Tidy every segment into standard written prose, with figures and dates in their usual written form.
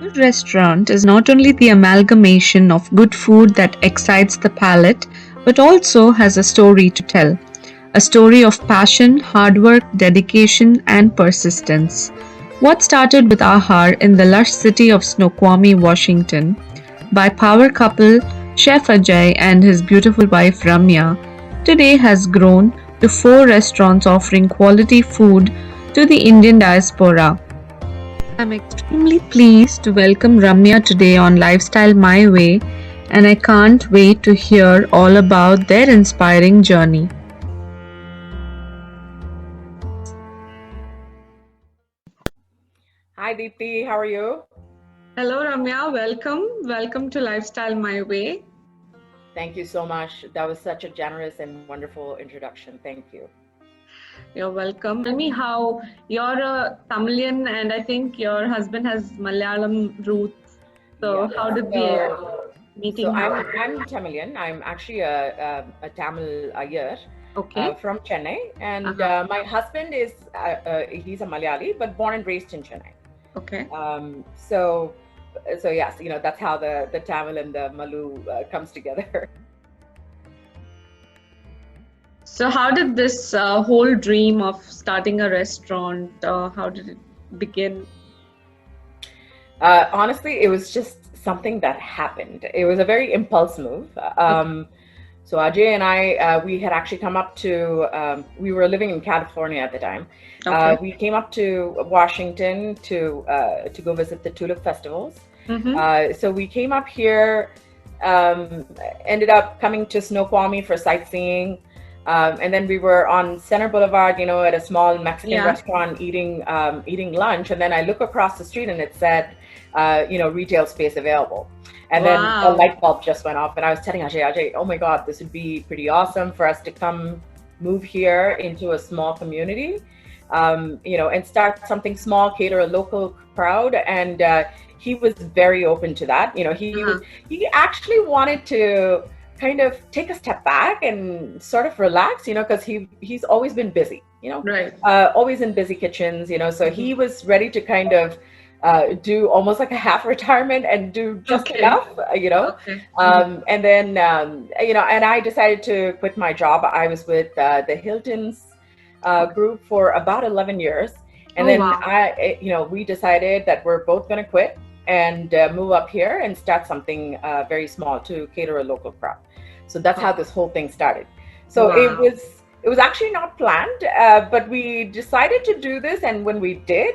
Good restaurant is not only the amalgamation of good food that excites the palate, but also has a story to tell. A story of passion, hard work, dedication, and persistence. What started with Aahar in the lush city of Snoqualmie, Washington, by power couple Chef Ajay and his beautiful wife Ramya, today has grown to four restaurants offering quality food to the Indian diaspora. I'm extremely pleased to welcome Ramya today on Lifestyle My Way, and I can't wait to hear all about their inspiring journey. Hi Deepthi, how are you? Hello, Ramya. Welcome. Welcome to Lifestyle My Way. Thank you so much. That was such a generous and wonderful introduction. Thank you. You're welcome. Tell me how you're a Tamilian, and I think your husband has Malayalam roots. So, Yeah. how did the So meeting I'm happen? I'm Tamilian. I'm actually a Tamil Ayar Okay. from Chennai, and Uh-huh. my husband is he's a Malayali, but born and raised in Chennai. Okay. So yes, that's how the Tamil and the Malu comes together. So, how did this whole dream of starting a restaurant, how did it begin? Honestly, it was just something that happened. It was a very impulse move. So Ajay and I, we had actually come up to, we were living in California at the time. Okay. We came up to Washington to go visit the tulip festivals. So we came up here, ended up coming to Snoqualmie for sightseeing. And then we were on Center Boulevard, at a small Mexican Yeah. restaurant eating lunch. And then I look across the street and it said, retail space available. And then a Wow. light bulb just went off, and I was telling Ajay, oh my God, this would be pretty awesome for us to come move here into a small community, and start something small, cater a local crowd. And he was very open to that. He actually wanted to kind of take a step back and sort of relax, because he's always been busy, Right. always in busy kitchens, so he was ready to kind of do almost like a half retirement and do just Okay. enough, Okay. and then and I decided to quit my job. I was with the Hilton's group for about 11 years, and Oh, then wow. we decided that we're both going to quit and move up here and start something very small to cater a local crowd. So that's how this whole thing started. So Wow. it was actually not planned, but we decided to do this, and when we did,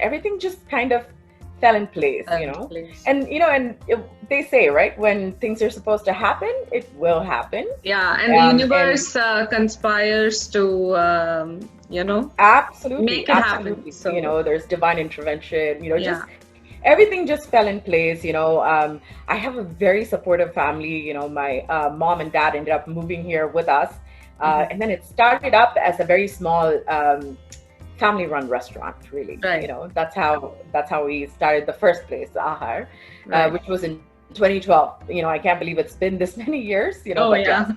everything just kind of fell in place, Place. and they say, right, when things are supposed to happen, it will happen. Yeah, and the universe conspires to, Absolutely, make it happen. absolutely. So, There's divine intervention. yeah. Just everything just fell in place. I have a very supportive family. My mom and dad ended up moving here with us, and then it started up as a very small family-run restaurant. Really, Right. That's how we started the first place, Aahar, Right. which was in 2012. I can't believe it's been this many years. Oh, But yeah.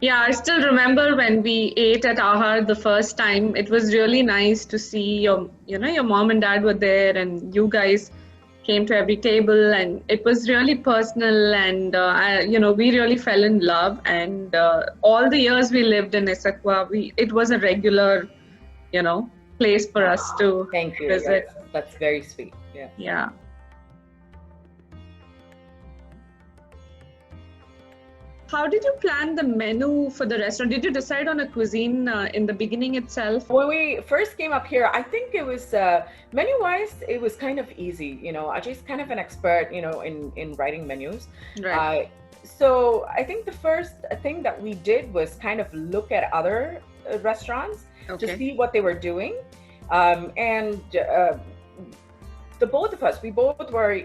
Yeah, I still remember when we ate at Aahar the first time. It was really nice to see your mom and dad were there, and you guys came to every table, and it was really personal, and we really fell in love. And all the years we lived in Issaquah, it was a regular, place for us to thank you. visit. That's very sweet. Yeah. Yeah. How did you plan the menu for the restaurant? Did you decide on a cuisine in the beginning itself? When we first came up here, I think it was menu-wise, it was kind of easy. Ajay's kind of an expert, in writing menus. Right. So I think the first thing that we did was kind of look at other restaurants to see what they were doing, and the both of us, we both were,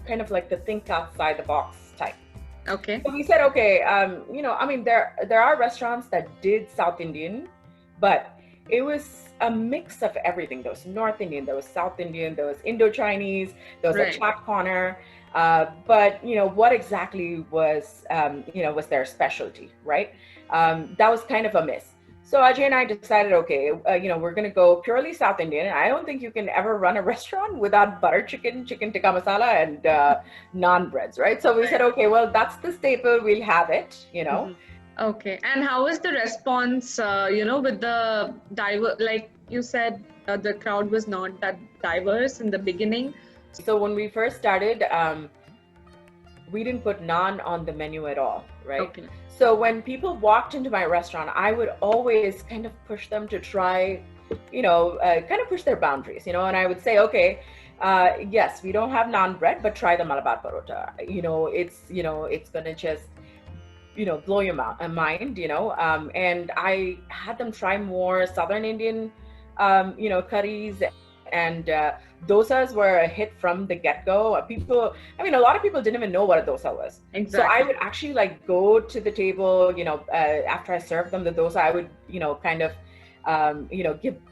kind of like the think outside the box type. Okay. So we said, okay, there are restaurants that did South Indian, but it was a mix of everything. There was North Indian, there was South Indian, there was Indo-Chinese, there was a chat corner. But what exactly was was their specialty, right? That was kind of a miss. So Ajay and I decided, okay, we're going to go purely South Indian. I don't think you can ever run a restaurant without butter chicken, chicken tikka masala, and naan breads, right? So we said, okay, well, that's the staple. We'll have it, Okay. And how was the response, with the like you said, the crowd was not that diverse in the beginning. So when we first started, we didn't put naan on the menu at all, right? Okay. So when people walked into my restaurant, I would always kind of push them to try, kind of push their boundaries, and I would say, okay, yes, we don't have naan bread, but try the Malabar parota. It's gonna just, blow your mind, and I had them try more Southern Indian, curries, and dosas were a hit from the get-go. A lot of people didn't even know what a dosa was. Exactly. So I would actually go to the table, after I served them the dosa, I would, kind of,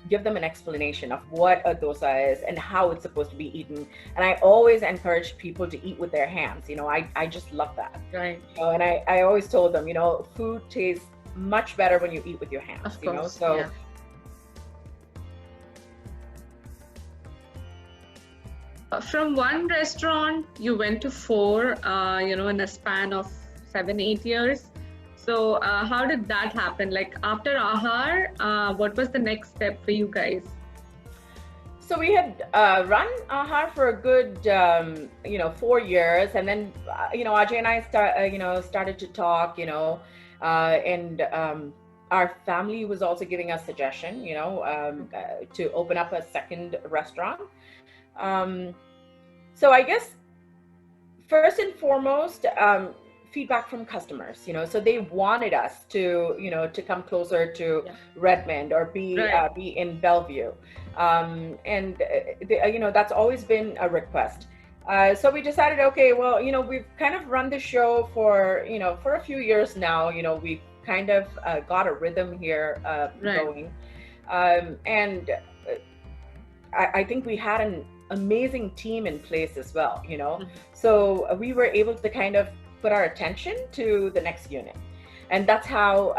give them an explanation of what a dosa is and how it's supposed to be eaten. And I always encourage people to eat with their hands. I just love that. Right. And I always told them, food tastes much better when you eat with your hands. Of course. So. Yeah. From one restaurant, you went to four, in a span of 7-8 years. So how did that happen? Like after Aahar, what was the next step for you guys? So we had run Aahar for a good, 4 years, and then, Ajay and I started to talk, and our family was also giving us suggestion, to open up a second restaurant. So I guess first and foremost, feedback from customers, so they wanted us to, to come closer to Redmond or be in Bellevue. And that's always been a request. So we decided, okay, well, we've kind of run the show for a few years now. We've kind of got a rhythm here going. And I think we had an amazing team in place as well, So we were able to kind of put our attention to the next unit. And that's how,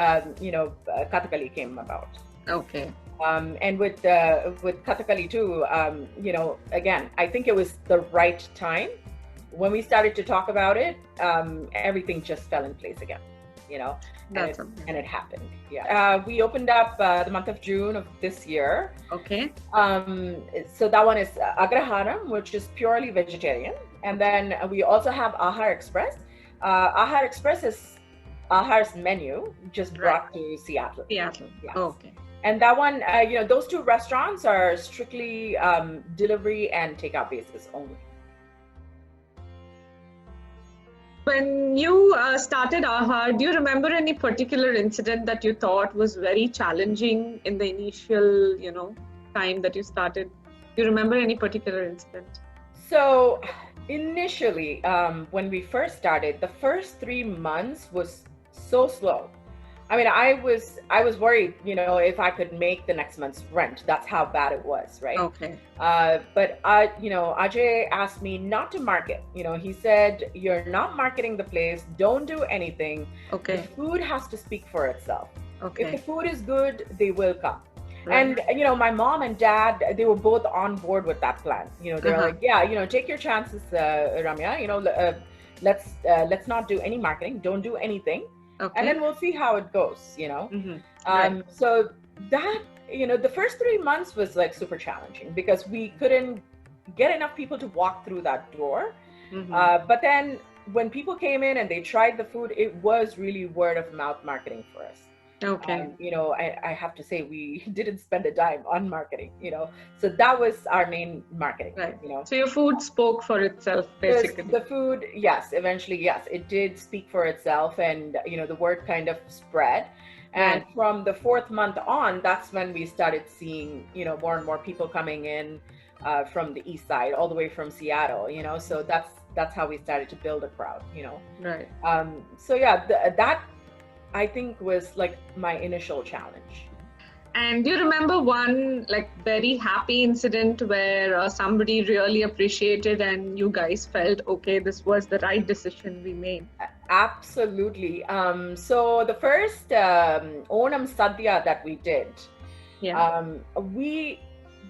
Kathakali came about. Okay. And with Kathakali too, again, I think it was the right time. When we started to talk about it, everything just fell in place again, and it happened. Yeah. We opened up the month of June of this year. Okay. So that one is Agraharam, which is purely vegetarian. And then we also have Aahar Express. Aahar Express is Aahar's menu, just brought to Seattle. Seattle. Yes. Okay. And that one, those two restaurants are strictly delivery and takeout basis only. When you started Aahar, do you remember any particular incident that you thought was very challenging in the initial, time that you started? Do you remember any particular incident? So initially, when we first started, the first 3 months was so slow. I mean, I was worried, if I could make the next month's rent. That's how bad it was, right? Okay. But Ajay asked me not to market. He said, "You're not marketing the place. Don't do anything. Okay. The food has to speak for itself. Okay. If the food is good, they will come." Right. And my mom and dad, they were both on board with that plan. They're like, "Yeah, take your chances, Ramya. Let's not do any marketing. Don't do anything." Okay. And then we'll see how it goes, So that, the first 3 months was like super challenging because we couldn't get enough people to walk through that door. But then when people came in and they tried the food, it was really word of mouth marketing for us. Okay. I have to say we didn't spend a dime on marketing, so that was our main marketing, right. So your food spoke for itself, basically. The food, yes, eventually, yes, it did speak for itself, and the word kind of spread. And from the 4th month on, that's when we started seeing, more and more people coming in from the east side, all the way from Seattle, so that's how we started to build a crowd, Right. So yeah, that I think was like my initial challenge. And do you remember one like very happy incident where somebody really appreciated and you guys felt, okay, this was the right decision we made? Absolutely. So the first Onam Sadhya that we did, we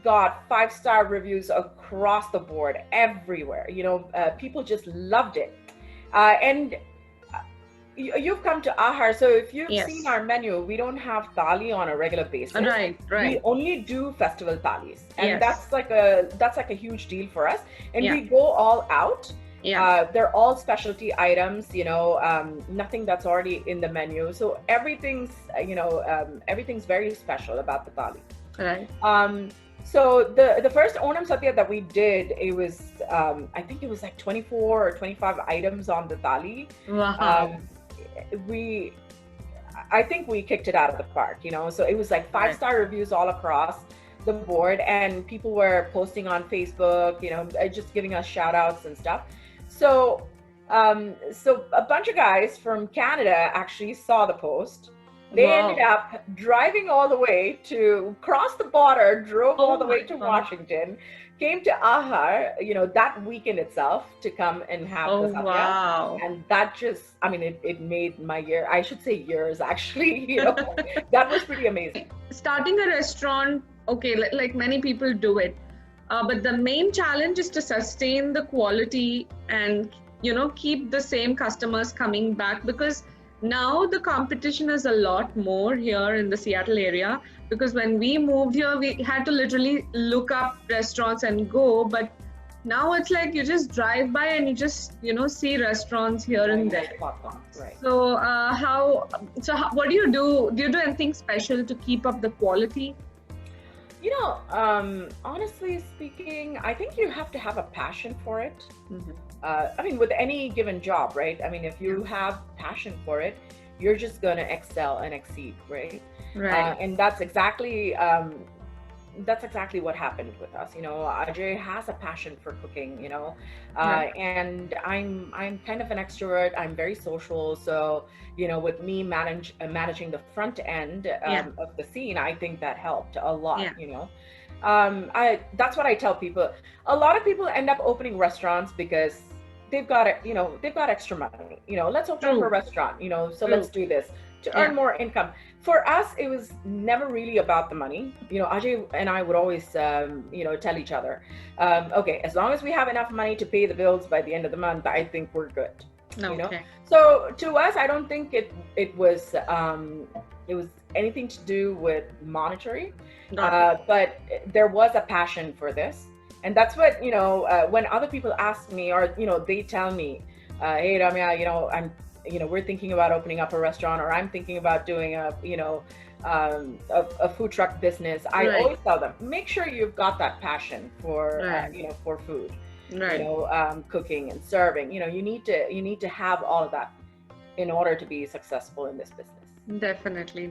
got 5-star reviews across the board, everywhere. People just loved it. And you've come to Aahar, so if you've seen our menu, we don't have thali on a regular basis. Right. We only do festival thalis, and that's like a huge deal for us. And we go all out. They're all specialty items, nothing that's already in the menu. So everything's very special about the thali. Right. So the first Onam Satya that we did, it was I think it was like 24 or 25 items on the thali. Wow. I think we kicked it out of the park, so it was like 5-star reviews all across the board, and people were posting on Facebook, just giving us shout outs and stuff. So a bunch of guys from Canada actually saw the post. They ended up driving all the way to cross the border, drove all the way to Washington, came to Aahar, that weekend itself to come and have the Satya. Wow. And that just, it made my year. I should say years, actually. That was pretty amazing. Starting a restaurant, okay, like many people do it. But the main challenge is to sustain the quality and, keep the same customers coming back, because now the competition is a lot more here in the Seattle area, because when we moved here, we had to literally look up restaurants and go. But now it's like you just drive by and you just, see restaurants here and there. Right. So what do you do? Do you do anything special to keep up the quality? Honestly speaking, I think you have to have a passion for it. With any given job, right? If you have passion for it, you're just going to excel and exceed, right? Right. And that's exactly what happened with us. Ajay has a passion for cooking, and I'm kind of an extrovert. I'm very social. So, with me managing the front end of the scene, I think that helped a lot, that's what I tell people. A lot of people end up opening restaurants because they've got extra money, let's open up a restaurant, so let's do this to earn more income. For us, it was never really about the money. Ajay and I would always, tell each other, okay, as long as we have enough money to pay the bills by the end of the month, I think we're good. So to us, I don't think it was anything to do with monetary, but there was a passion for this. And that's what, when other people ask me, or, they tell me, hey, Ramya, we're thinking about opening up a restaurant, or I'm thinking about doing a food truck business. I always tell them, make sure you've got that passion for, for food, cooking and serving. You need to have all of that in order to be successful in this business. Definitely.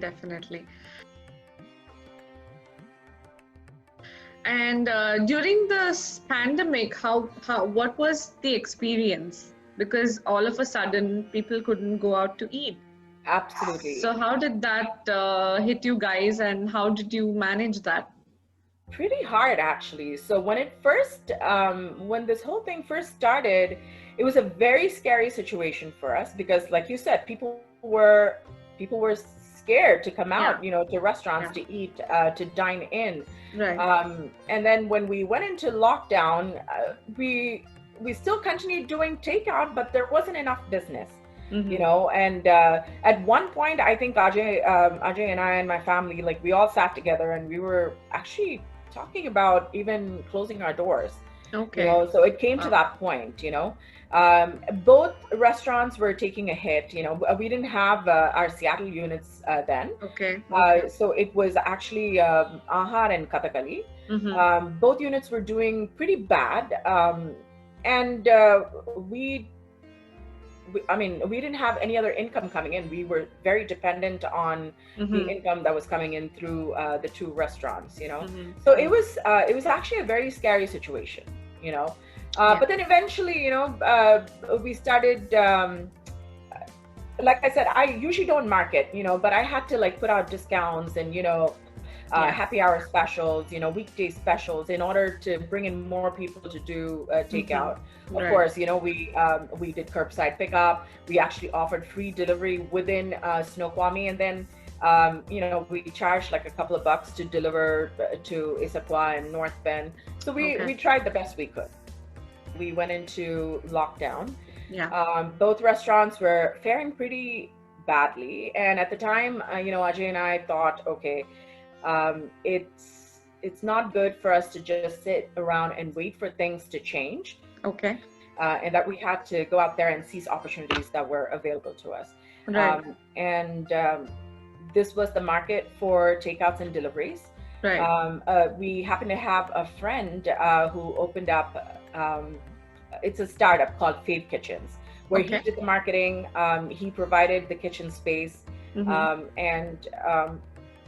And during this pandemic, what was the experience? Because all of a sudden people couldn't go out to eat. Absolutely. So how did that hit you guys, and how did you manage that? Pretty hard, actually. So when this whole thing first started, it was a very scary situation for us, because like you said, people were scared to come out, to restaurants to eat, to dine in. And then when we went into lockdown, we still continued doing takeout, but there wasn't enough business. And at one point, I think Ajay and I and my family, like, we all sat together and we were actually talking about even closing our doors. So it came to that point. Both restaurants were taking a hit. We didn't have our Seattle units then. So it was actually Aahar and Kathakali. Both units were doing pretty bad, and we didn't have any other income coming in. We were very dependent on the income that was coming in through the two restaurants. So it was actually a very scary situation. But then eventually, we started, like I said, I usually don't market, but I had to, like, put out discounts and, happy hour specials, weekday specials, in order to bring in more people to do takeout. Of course, we did curbside pickup. We actually offered free delivery within Snoqualmie, and then we charged like a couple of bucks to deliver to Issaquah and North Bend. So we tried the best we could. We went into lockdown. Both restaurants were faring pretty badly, and at the time, Ajay and I thought, okay, it's not good for us to just sit around and wait for things to change. And that we had to go out there and seize opportunities that were available to us. This was the market for takeouts and deliveries. We happen to have a friend who opened up, it's a startup called Fave Kitchens, where he did the marketing, he provided the kitchen space, and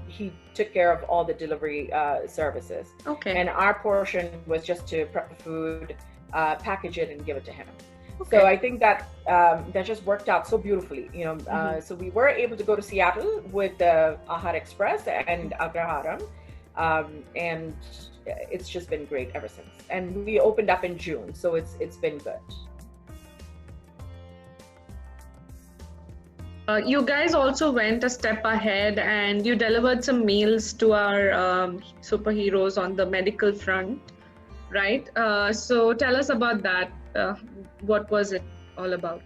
he took care of all the delivery services. And our portion was just to prep the food, package it, and give it to him. So I think that that just worked out so beautifully, So we were able to go to Seattle with the Aahar Express and Agraharam, and it's just been great ever since. And we opened up in June, so it's been good. You guys also went a step ahead and you delivered some meals to our superheroes on the medical front, right? So tell us about that. What was it all about?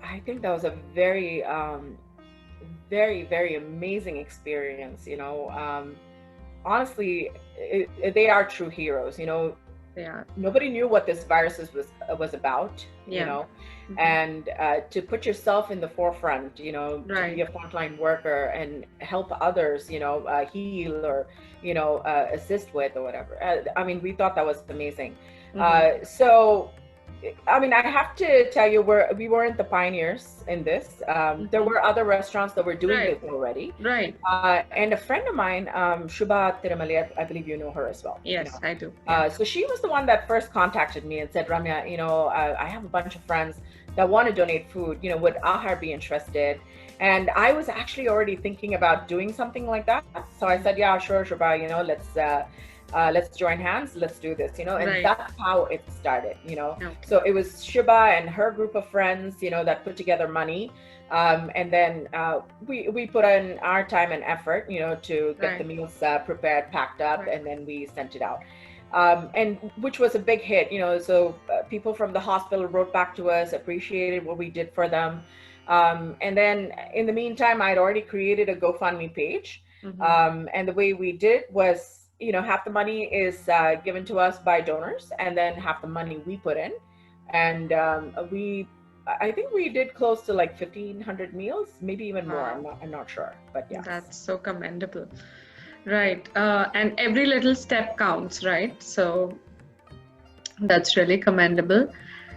I think that was a very, very, very amazing experience. Honestly, they are true heroes. Nobody knew what this virus was about. And to put yourself in the forefront, to be a frontline worker and help others, heal or assist with or whatever. We thought that was amazing. So I have to tell you, we weren't the pioneers in this. There were other restaurants that were doing this already. And a friend of mine, Shubha Tirumalai, I believe you know her as well. Yes, I do. So she was the one that first contacted me and said, Ramya, I have a bunch of friends that want to donate food. Would Aahar be interested? And I was actually already thinking about doing something like that. So I said, yeah, sure, Shubha, let's join hands, let's do this, and that's how it started, So it was Shubha and her group of friends, that put together money. And then we put in our time and effort, to get the meals prepared, packed up, and then we sent it out. And which was a big hit, so people from the hospital wrote back to us, appreciated what we did for them. And then in the meantime, I'd already created a GoFundMe page. And the way we did was, half the money is given to us by donors, and then half the money we put in. And I think we did close to like 1,500 meals, maybe even more. I'm not sure, but yeah. That's so commendable. Right. And every little step counts, right? So that's really commendable.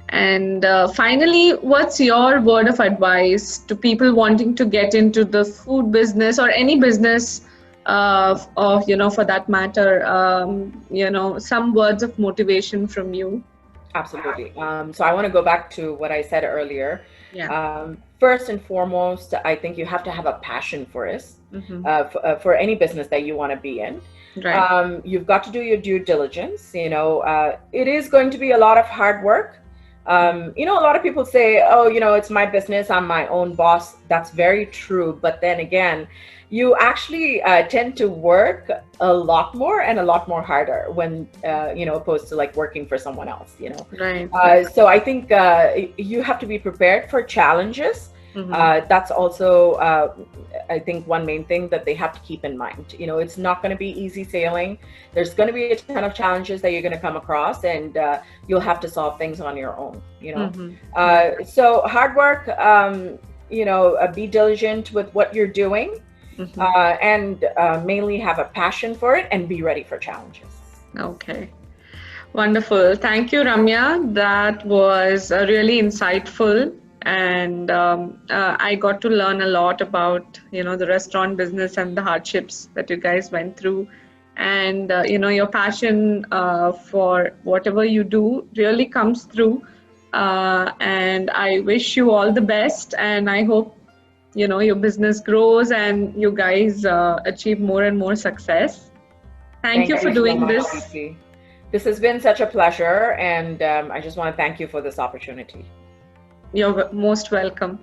And finally, what's your word of advice to people wanting to get into the food business or any business, or for that matter, some words of motivation from you? Absolutely. So I want to go back to what I said earlier. First and foremost, I think you have to have a passion for it, for any business that you want to be in. You've got to do your due diligence. It is going to be a lot of hard work. A lot of people say, oh, it's my business, I'm my own boss. That's very true. But then again, you actually tend to work a lot more and a lot more harder when, opposed to like working for someone else, So I think you have to be prepared for challenges. That's also, I think, one main thing that they have to keep in mind. It's not going to be easy sailing. There's going to be a ton of challenges that you're going to come across, and you'll have to solve things on your own, So hard work, be diligent with what you're doing, and mainly have a passion for it and be ready for challenges. Okay. Wonderful. Thank you, Ramya. That was really insightful. And I got to learn a lot about, the restaurant business and the hardships that you guys went through. And, your passion for whatever you do really comes through. And I wish you all the best. And I hope your business grows and you guys achieve more and more success. Thank you for doing so much, this. Preeti. This has been such a pleasure, and I just want to thank you for this opportunity. You're most welcome.